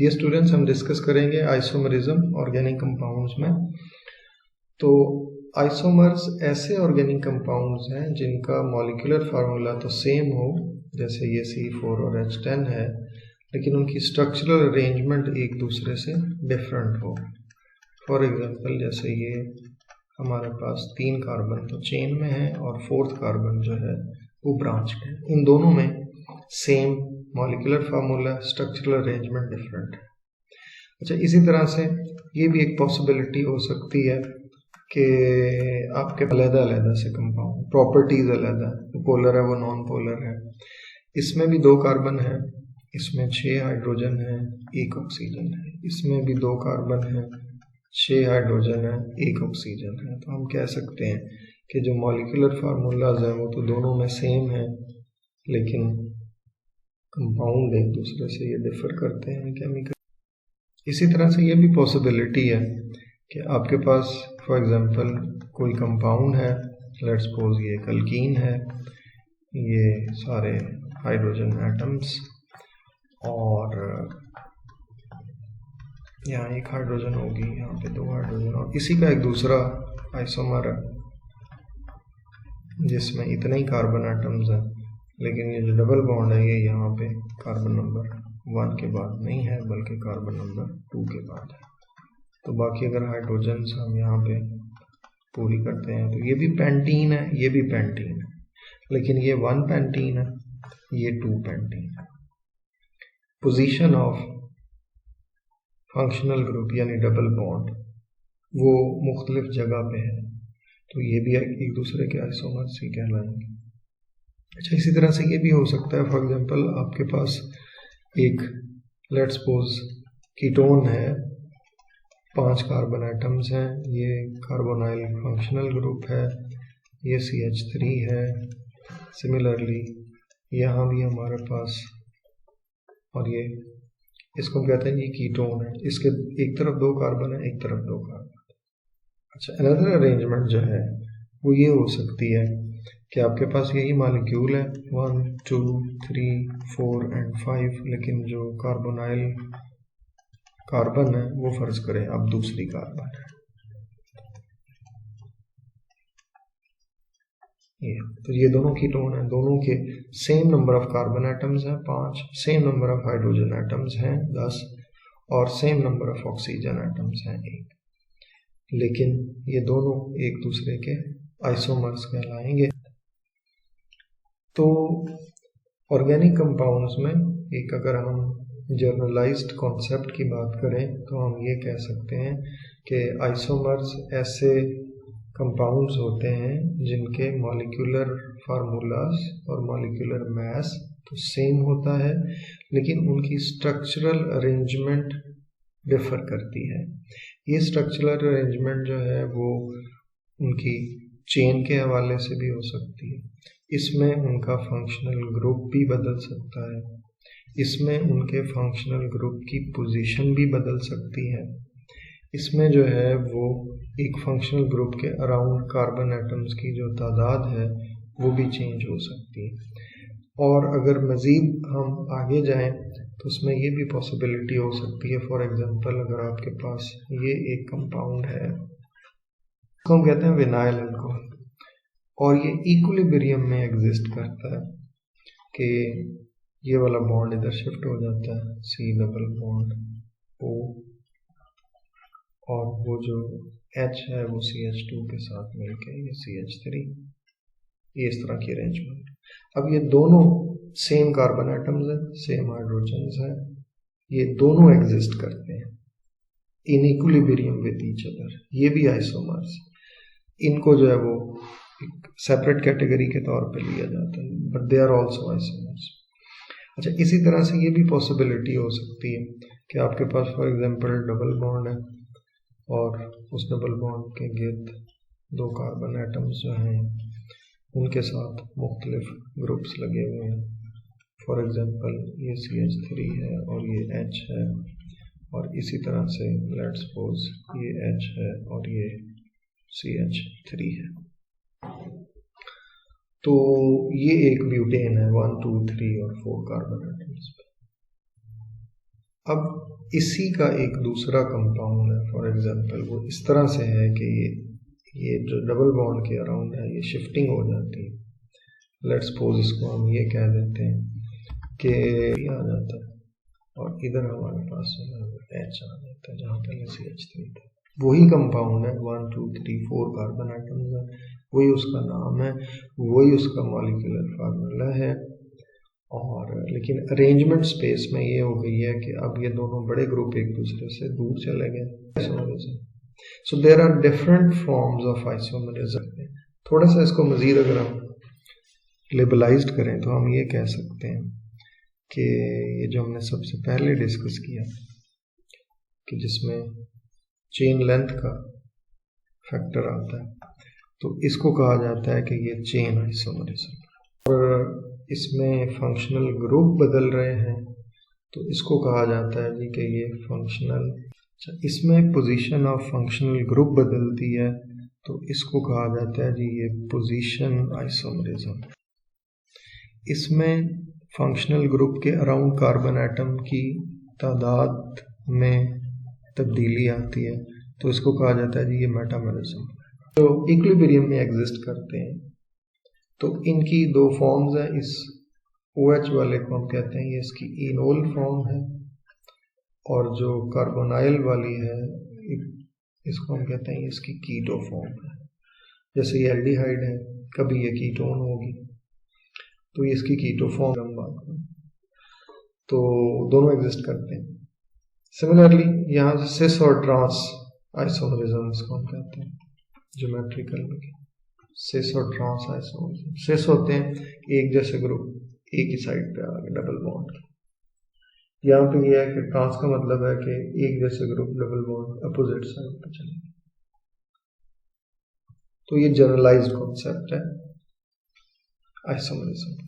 ये स्टूडेंट्स हम डिस्कस करेंगे आइसोमरिज्म ऑर्गेनिक कंपाउंड्स में। तो आइसोमर्स ऐसे ऑर्गेनिक कंपाउंड्स हैं जिनका मॉलिक्यूलर फार्मूला तो सेम हो, जैसे ये C4 और H10 है, लेकिन उनकी स्ट्रक्चरल अरेंजमेंट एक दूसरे से डिफरेंट हो। फॉर एग्जांपल जैसे ये हमारे पास 3 कार्बन तो चेन में है और 4th कार्बन जो है वो ब्रांच में है। इन दोनों में same molecular formula, structural arrangement different है। अच्छा, इसी तरह से ये भी एक पॉसिबिलिटी हो सकती है कि आपके अलग-अलग से कंपाउंड प्रॉपर्टीज अलग है, वो पोलर है वो नॉन पोलर है। इसमें भी 2 कार्बन है, इसमें 6 हाइड्रोजन है, 1 ऑक्सीजन है। इसमें भी 2 कार्बन है, 6 हाइड्रोजन है, 1 ऑक्सीजन है। तो हम कह सकते हैं कि जो मॉलिक्यूलर फार्मूलाज है वो तो दोनों में सेम है, लेकिन कंपाउंड एक दूसरे से ये डिफर करते हैं केमिकल। इसी तरह से ये भी पॉसिबिलिटी है कि आपके पास फॉर एग्जांपल कोई कंपाउंड है, लेट्स सपोज ये एल्कीन है, ये सारे हाइड्रोजन एटम्स और यहाँ 1 हाइड्रोजन होगी, यहाँ पे 2 हाइड्रोजन, और इसी का एक दूसरा आइसोमर है जिसमें इतने ही कार्बन एटम्स हैं, लेकिन ये जो डबल बॉन्ड है ये यहाँ पे कार्बन नंबर 1 के बाद नहीं है बल्कि कार्बन नंबर 2 के बाद है। तो बाकी अगर हाइड्रोजन हम यहाँ पे पूरी करते हैं तो ये भी पेंटीन है, ये भी पेंटीन है, लेकिन ये 1 पेंटीन है, ये 2 पेंटीन है। पोजीशन ऑफ फंक्शनल ग्रुप यानी डबल बॉन्ड वो मुख्तलिफ जगह पे है, तो ये भी एक दूसरे के आइसोमर्स ही कहलाएंगे। अच्छा, इसी तरह से ये भी हो सकता है, फॉर एग्जांपल आपके पास एक लेट्स सपोज कीटोन है, 5 कार्बन एटम्स हैं, ये कार्बोनाइल फंक्शनल ग्रुप है, ये CH3 है। सिमिलरली यहाँ भी हमारे पास, और ये इसको कहते हैं ये कीटोन है, इसके एक तरफ 2 कार्बन है, एक तरफ 2 कार्बन। अच्छा, अनदर अरेंजमेंट जो है वो ये हो सकती है कि आपके पास यही मॉलिक्यूल है 1 2 3 4 एंड 5, लेकिन जो कार्बोनाइल कार्बन है वो फर्ज करें अब दूसरी कार्बन है। तो ये दोनों कीटोन हैं, दोनों के same number of carbon atoms हैं 5, same number of hydrogen atoms हैं 10 और same number of oxygen atoms हैं 1, लेकिन ये दोनों एक दूसरे के आइसोमर्स कहलाएंगे। तो ऑर्गेनिक कंपाउंड्स में एक अगर हम जर्नलाइज्ड कॉन्सेप्ट की बात करें तो हम ये कह सकते हैं कि आइसोमर्स ऐसे कंपाउंड्स होते हैं जिनके मॉलिक्यूलर फार्मूलाज और मॉलिक्यूलर मास तो सेम होता है, लेकिन उनकी स्ट्रक्चरल अरेंजमेंट डिफर करती है। ये स्ट्रक्चरल अरेंजमेंट जो है वो उनकी चेन के हवाले से भी हो सकती है, इसमें उनका फंक्शनल ग्रुप भी बदल सकता है, इसमें उनके फंक्शनल ग्रुप की पोजीशन भी बदल सकती है, इसमें जो है वो एक फंक्शनल ग्रुप के अराउंड कार्बन एटम्स की जो तादाद है वो भी चेंज हो सकती है। और अगर मज़ीद हम आगे जाएं तो उसमें ये भी पॉसिबिलिटी हो सकती है, फॉर एग्जांपल अगर आपके पास ये एक कंपाउंड है, इसको हम कहते हैं विनाइल अल्कोहल, और ये इक्विलिब्रियम में एग्जिस्ट करता है कि ये वाला बॉन्ड इधर शिफ्ट हो जाता है, C डबल बॉन्ड O, और वो जो H है वो CH2 के साथ मिलके ये CH3, ये इस तरह की अरेंजमेंट। अब ये दोनों सेम कार्बन एटम्स हैं, सेम हाइड्रोजन्स हैं, ये दोनों एग्जिस्ट करते हैं in equilibrium with each other, ये भी आइसोमर्स। इनको जो है वो एक सेपरेट कैटेगरी के तौर पे लिया जाता है, but they are also isomers. अच्छा, इसी तरह से ये भी पॉसिबिलिटी हो सकती है कि आपके पास फॉर एग्जांपल डबल बॉन्ड है और उस डबल बॉन्ड के गिर्द 2 कार्बन एटम्स जो हैं उनके साथ मुख्तलिफ ग्रुप्स लगे हुए हैं। फॉर एग्जांपल ये CH3 है और ये H है, और इसी तरह से लेट्स सपोज ये H है और ये CH3 है। तो ये एक ब्यूटेन है 1 2 3 और 4 कार्बन एटम्स पे। अब इसी का एक दूसरा कंपाउंड है, फॉर एग्जांपल वो इस तरह से है कि ये जो डबल बॉन्ड के अराउंड है ये शिफ्टिंग हो जाती है। लेट्स सपोज इसको हम ये कह देते हैं कि आ जाता है और इधर हमारे पास H आ जाता है जहाँ पहले CH3 था। वही कंपाउंड है, 1 2 3 4 कार्बन आइटम्स है, वही उसका नाम है, वही उसका मॉलिक्यूलर फार्मूला है। और लेकिन अरेंजमेंट स्पेस में ये हो गई है कि अब ये दोनों बड़े ग्रुप एक दूसरे से दूर चले गए। So there are different forms of isomerism. थोड़ा सा इसको मजीद अगर हम लेबलाइज्ड करें तो हम ये कह सकते हैं कि ये जो हमने सबसे पहले डिस्कस किया कि जिसमें चेन लेंथ का फैक्टर आता है, तो इसको कहा जाता है कि ये चेन आइसोमरिज्म। और इसमें फंक्शनल ग्रुप बदल रहे हैं तो इसको कहा जाता है जी कि ये फंक्शनल। इसमें पोजीशन ऑफ फंक्शनल ग्रुप बदलती है तो इसको कहा जाता है जी ये पोजीशन आइसोमरिज्म। इसमें फंक्शनल ग्रुप के अराउंड कार्बन एटम की तादाद में तब्दीली आती है तो इसको कहा जाता है जी ये मेटामरिज्म। तो इक्विलिब्रियम में एग्जिस्ट करते हैं। तो इनकी दो फॉर्म्स हैं। इस OH वाले को हम कहते हैं ये इसकी इनोल फॉर्म है, और जो कार्बोनाइल वाली है इसको हम कहते हैं इसकी कीटो फॉर्म है। जैसे ये एल्डिहाइड है, कभी ये कीटोन होगी तो ये इसकी कीटो फॉर्म हम बात करें तो दोनों एग्जिस्ट करते हैं। सिमिलरली यहाँ से सिस और ट्रांस आइसोमरिज्म इसको हम कहते हैं ज्योमेट्रिकल में। सिस और ट्रांस आइसोमरिज्म, सिस होते हैं एक जैसे ग्रुप एक ही साइड पे आ गए डबल बॉन्ड। यहाँ पे ये है कि ट्रांस का मतलब है कि एक जैसे group double bond opposite side पे चले। तो ये जनरलाइज्ड कॉन्सेप्ट है आइसोमरिज्म।